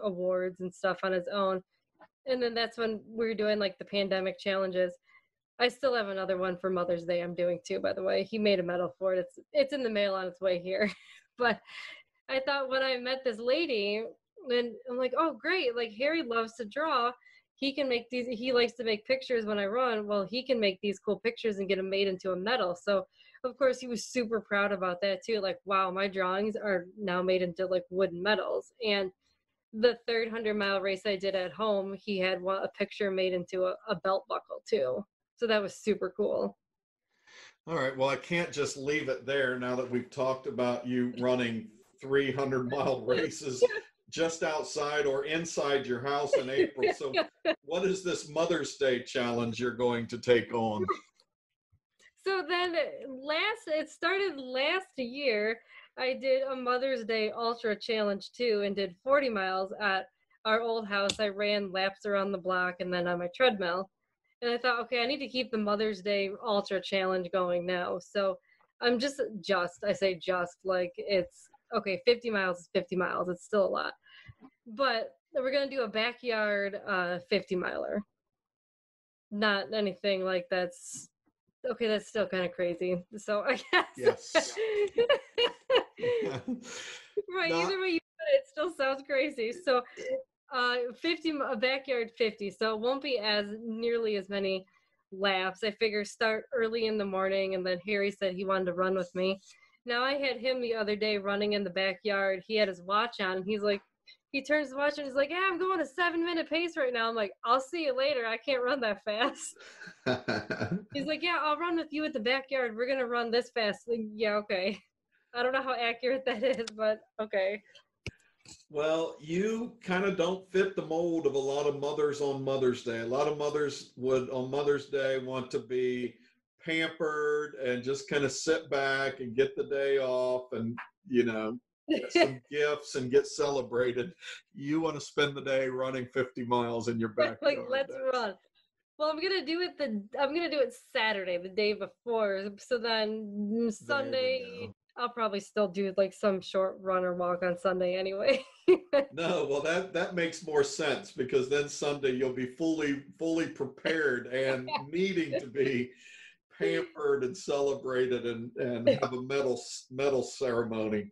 awards and stuff on his own. And then that's when we were doing like the pandemic challenges. I still have another one for Mother's Day I'm doing too, by the way. He made a medal for it. It's in the mail on its way here. But I thought when I met this lady, and I'm like, oh great, like Harry loves to draw. He likes to make pictures when I run. Well, he can make these cool pictures and get them made into a medal. So of course he was super proud about that too. Like, wow, my drawings are now made into like wooden medals. And the third 100-mile race I did at home, he had a picture made into a belt buckle too. So that was super cool. All right. Well, I can't just leave it there now that we've talked about you running 300-mile races just outside or inside your house in April. So what is this Mother's Day challenge you're going to take on? So then it started last year. I did a Mother's Day Ultra Challenge too and did 40 miles at our old house. I ran laps around the block and then on my treadmill. And I thought, okay, I need to keep the Mother's Day Ultra Challenge going now. So I'm I say just like it's okay, 50 miles is 50 miles. It's still a lot. But we're going to do a backyard 50 miler. Not anything like that's okay, that's still kind of crazy. So I guess. Yes. Right, either way you put it, it still sounds crazy. So 50, a backyard 50. So it won't be as nearly as many laps. I figure start early in the morning, and then Harry said he wanted to run with me. Now I had him the other day running in the backyard. He had his watch on, and he's like, he turns the watch and he's like, yeah, I'm going a 7-minute pace right now. I'm like, I'll see you later. I can't run that fast. He's like, yeah, I'll run with you at the backyard. We're going to run this fast. Like, yeah, okay. I don't know how accurate that is, but okay. Well, you kind of don't fit the mold of a lot of mothers on Mother's Day. A lot of mothers would on Mother's Day want to be pampered and just kind of sit back and get the day off and, get some gifts and get celebrated. You want to spend the day running 50 miles in your backyard. Like, let's run. Well, I'm gonna do it Saturday, the day before. So then Sunday, I'll probably still do like some short run or walk on Sunday anyway. No, well that makes more sense because then Sunday you'll be fully prepared and needing to be pampered and celebrated and have a medal ceremony.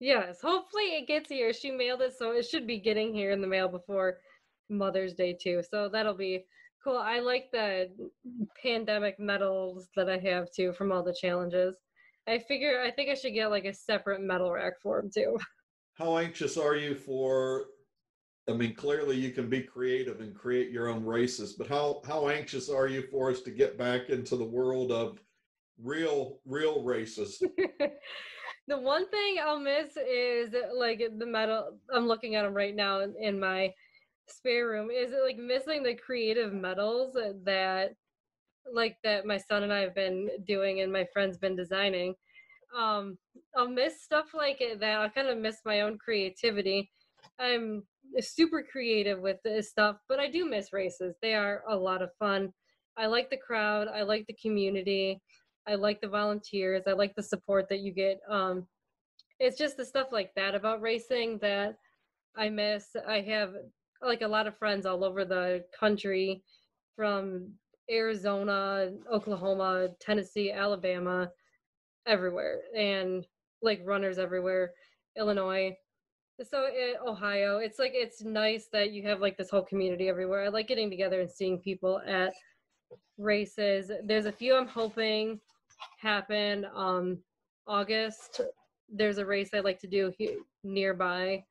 Yes, hopefully it gets here. She mailed it, so it should be getting here in the mail before Mother's Day too. So that'll be cool. I like the pandemic medals that I have too from all the challenges. I think I should get like a separate medal rack for them too. how anxious are you for, I mean, clearly you can be creative and create your own races, but how anxious are you for us to get back into the world of real races? The one thing I'll miss is like the medal. I'm looking at them right now in my spare room. Is it like missing the creative medals that that my son and I have been doing and my friend's been designing. Um, I'll miss stuff like that. I kind of miss my own creativity. I'm super creative with this stuff, but I do miss races. They are a lot of fun. I like the crowd. I like the community. I like the volunteers. I like the support that you get. It's just the stuff like that about racing that I miss. I have like a lot of friends all over the country from Arizona, Oklahoma, Tennessee, Alabama, everywhere, and like runners everywhere, Illinois. So Ohio, it's like it's nice that you have like this whole community everywhere. I like getting together and seeing people at races. There's a few I'm hoping happen. August, there's a race I like to do here nearby.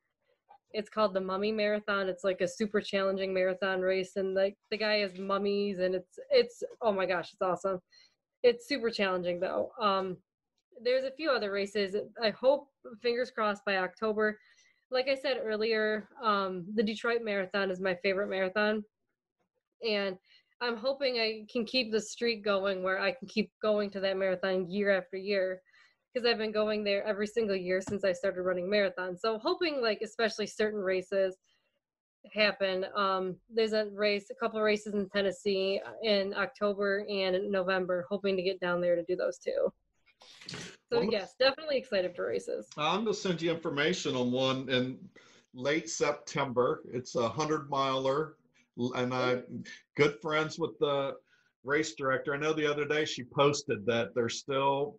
It's called the Mummy Marathon. It's like a super challenging marathon race, and like the guy has mummies, and it's oh my gosh, it's awesome. It's super challenging though. There's a few other races. I hope, fingers crossed, by October. Like I said earlier, the Detroit Marathon is my favorite marathon, and I'm hoping I can keep the streak going where I can keep going to that marathon year after year, because I've been going there every single year since I started running marathons. So hoping like especially certain races happen. There's a couple of races in Tennessee in October and in November, hoping to get down there to do those too. So yes, definitely excited for races. I'm going to send you information on one in late September. It's a 100-miler, and I'm good friends with the race director. I know the other day she posted that there's still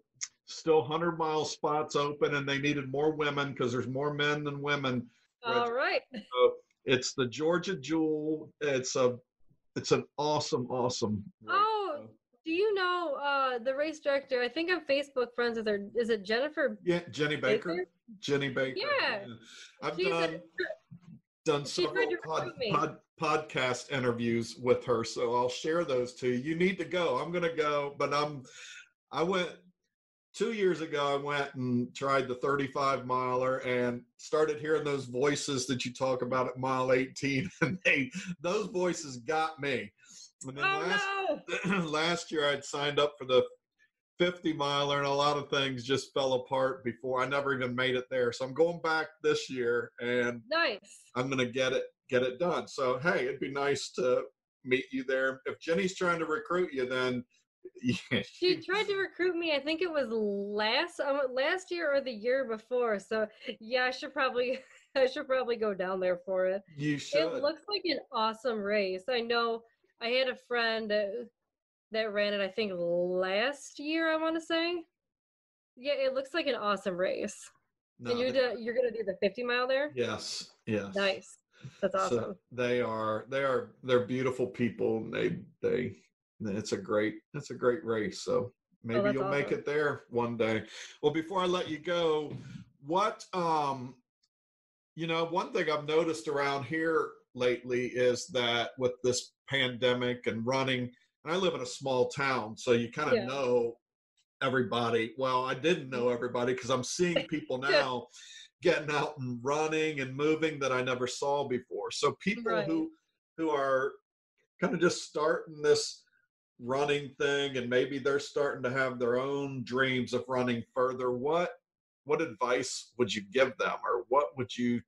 100-mile spots open, and they needed more women because there's more men than women. All right. So it's the Georgia Jewel. It's an awesome race. Oh, do you know the race director? I think I'm Facebook friends with her. Is it Jennifer? Yeah, Jenny Baker. Jenny Baker. Yeah. I've done several podcast interviews with her, so I'll share those too. You need to go. I'm going to go, but I went 2 years ago. I went and tried the 35-miler and started hearing those voices that you talk about at mile 18, and those voices got me. And then last year I'd signed up for the 50-miler, and a lot of things just fell apart before I never even made it there. So I'm going back this year, and nice. I'm going to get it done. So hey, it'd be nice to meet you there. If Jenny's trying to recruit you, then yeah. She tried to recruit me. I think it was last year or the year before. So yeah, I should probably go down there for it. You should. It looks like an awesome race. I know I had a friend that ran it, I think last year, I want to say. Yeah, it looks like an awesome race. No, and you're gonna do the 50-mile there? Yes. Nice. That's awesome. So they're beautiful people. It's a great race. So maybe you'll make it there one day. Well, before I let you go, what one thing I've noticed around here lately is that with this pandemic and running, and I live in a small town, so you kind of know everybody. Well, I didn't know everybody because I'm seeing people now getting out and running and moving that I never saw before. So people who are kind of just starting this running thing, and maybe they're starting to have their own dreams of running further, what advice would you give them, or what would you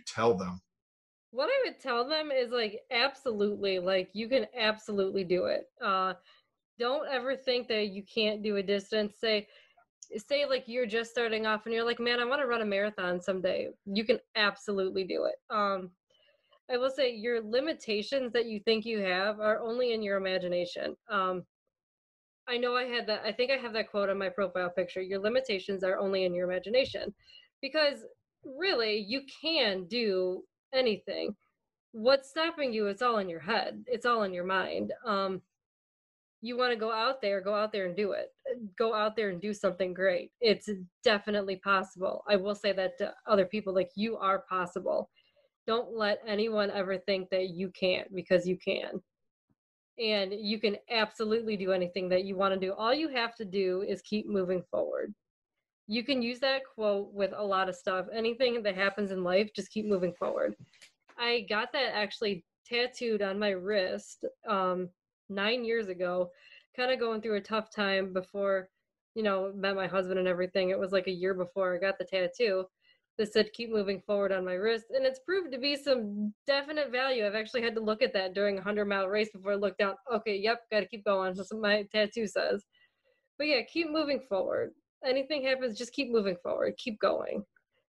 tell them? What I would tell them is like, absolutely, like you can absolutely do it. Don't ever think that you can't do a distance. Say like you're just starting off and you're like, man, I want to run a marathon someday. You can absolutely do it. I will say your limitations that you think you have are only in your imagination. I know I think I have that quote on my profile picture. Your limitations are only in your imagination, because really you can do anything. What's stopping you? It's all in your head. It's all in your mind. You want to go out there and do it. go out there and do something great. It's definitely possible. I will say that to other people, like, you are possible. Don't let anyone ever think that you can't, because you can. And you can absolutely do anything that you want to do. All you have to do is keep moving forward. You can use that quote with a lot of stuff. Anything that happens in life, just keep moving forward. I got that actually tattooed on my wrist 9 years ago, kind of going through a tough time before, met my husband and everything. It was like a year before I got the tattoo that said keep moving forward on my wrist. And it's proved to be some definite value. I've actually had to look at that during a 100-mile race before I looked down. Okay, yep, got to keep going. That's what my tattoo says. But yeah, keep moving forward. Anything happens, just keep moving forward. Keep going.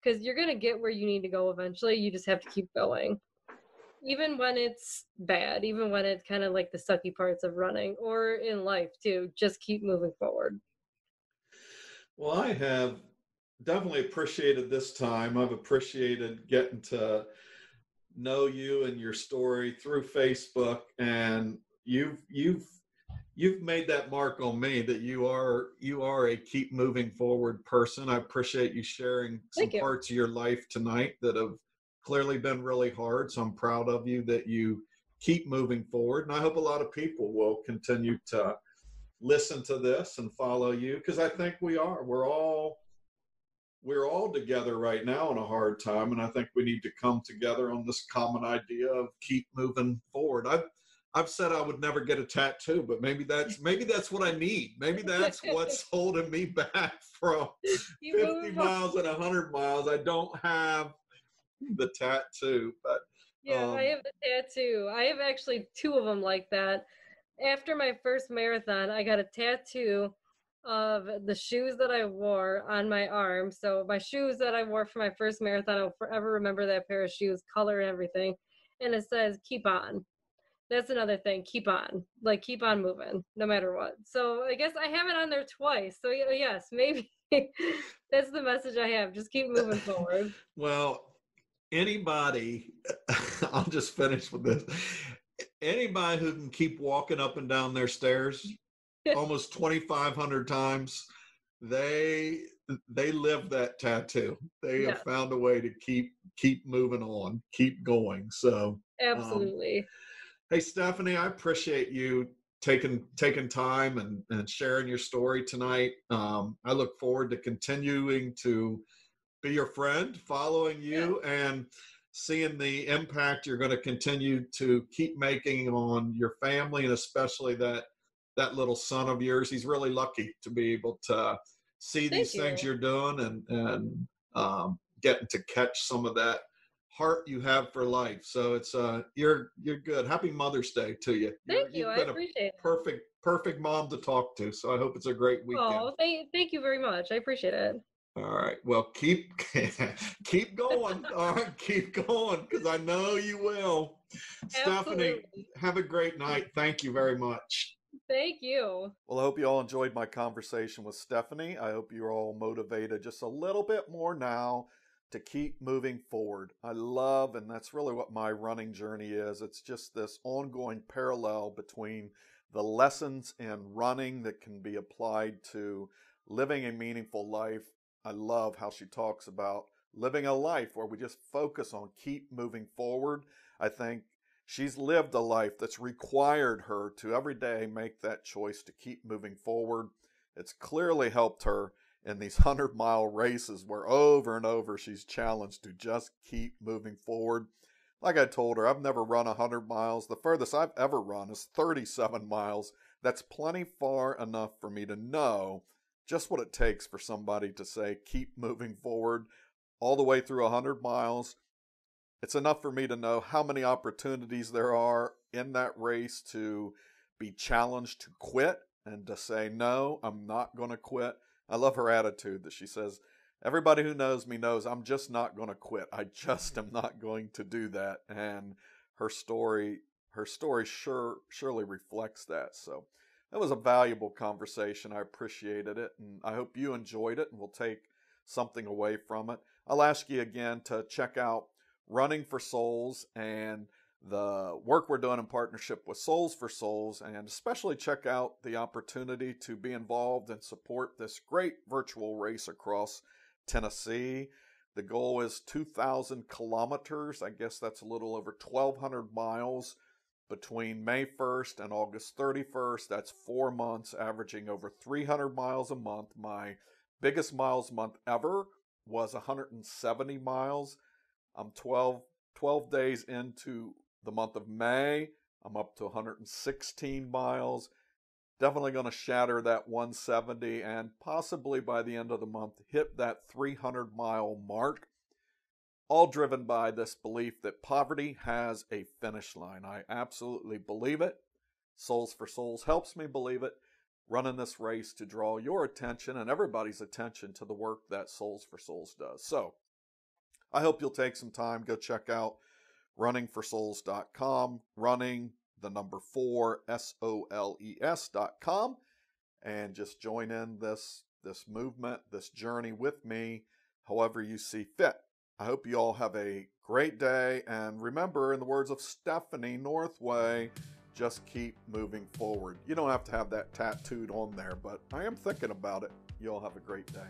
Because you're going to get where you need to go eventually. You just have to keep going. Even when it's bad, even when it's kind of like the sucky parts of running or in life too, just keep moving forward. Well, I have definitely appreciated this time. I've appreciated getting to know you and your story through Facebook, and you've made that mark on me that you are a keep moving forward person. I appreciate you sharing some Thank you. parts of your life tonight that have clearly been really hard. So I'm proud of you that you keep moving forward, and I hope a lot of people will continue to listen to this and follow you, because I think we're all together right now in a hard time, and I think we need to come together on this common idea of keep moving forward. I've said I would never get a tattoo, but maybe that's what I need. Maybe that's what's holding me back from 50 miles and 100 miles. I don't have the tattoo, but yeah, I have the tattoo. I have actually 2 of them like that. After my first marathon, I got a tattoo of the shoes that I wore on my arm. So my shoes that I wore for my first marathon, I'll forever remember that pair of shoes, color and everything. And it says, keep on. That's another thing. Keep on. Like, keep on moving, no matter what. So I guess I have it on there twice. So yes, maybe that's the message I have. Just keep moving forward. well, anybody, I'll just finish with this. Anybody who can keep walking up and down their stairs almost 2,500 times, they live that tattoo. They have found a way to keep moving on, keep going. So absolutely. Hey, Stephanie, I appreciate you taking time and sharing your story tonight. I look forward to continuing to be your friend, following you, and seeing the impact you're going to continue to keep making on your family, and especially that little son of yours. He's really lucky to be able to see these things you're doing, and getting to catch some of that heart you have for life. So it's you're good. Happy Mother's Day to you. Thank you. You've I been appreciate a perfect mom to talk to. So I hope it's a great weekend. Oh, thank you very much. I appreciate it. All right. Well, keep going. All right, keep going, because I know you will. Absolutely. Stephanie, have a great night. Thank you very much. Thank you. Well, I hope you all enjoyed my conversation with Stephanie. I hope you're all motivated just a little bit more now to keep moving forward. I love, and that's really what my running journey is. It's just this ongoing parallel between the lessons in running that can be applied to living a meaningful life. I love how she talks about living a life where we just focus on keep moving forward. I think she's lived a life that's required her to every day make that choice to keep moving forward. It's clearly helped her in these 100-mile races where over and over she's challenged to just keep moving forward. Like I told her, I've never run 100 miles. The furthest I've ever run is 37 miles. That's plenty far enough for me to know just what it takes for somebody to say, keep moving forward all the way through 100 miles. It's enough for me to know how many opportunities there are in that race to be challenged to quit and to say, no, I'm not going to quit. I love her attitude that she says, everybody who knows me knows I'm just not going to quit. I just am not going to do that. And her story surely reflects that. So that was a valuable conversation. I appreciated it, and I hope you enjoyed it and will take something away from it. I'll ask you again to check out Running4Soles and the work we're doing in partnership with Souls4Soles, and especially check out the opportunity to be involved and support this great virtual race across Tennessee. The goal is 2,000 kilometers. I guess that's a little over 1,200 miles between May 1st and August 31st. That's 4 months, averaging over 300 miles a month. My biggest miles month ever was 170 miles. I'm 12 days into the month of May. I'm up to 116 miles. Definitely going to shatter that 170 and possibly by the end of the month hit that 300-mile mark. All driven by this belief that poverty has a finish line. I absolutely believe it. Souls4Soles helps me believe it. Running this race to draw your attention and everybody's attention to the work that Souls4Soles does. So I hope you'll take some time, go check out running4soles.com, running the number 4 SOLES.com, and just join in this movement, this journey with me, however you see fit. I hope you all have a great day, and remember, in the words of Stephanie Northway, just keep moving forward. You don't have to have that tattooed on there, but I am thinking about it. You all have a great day.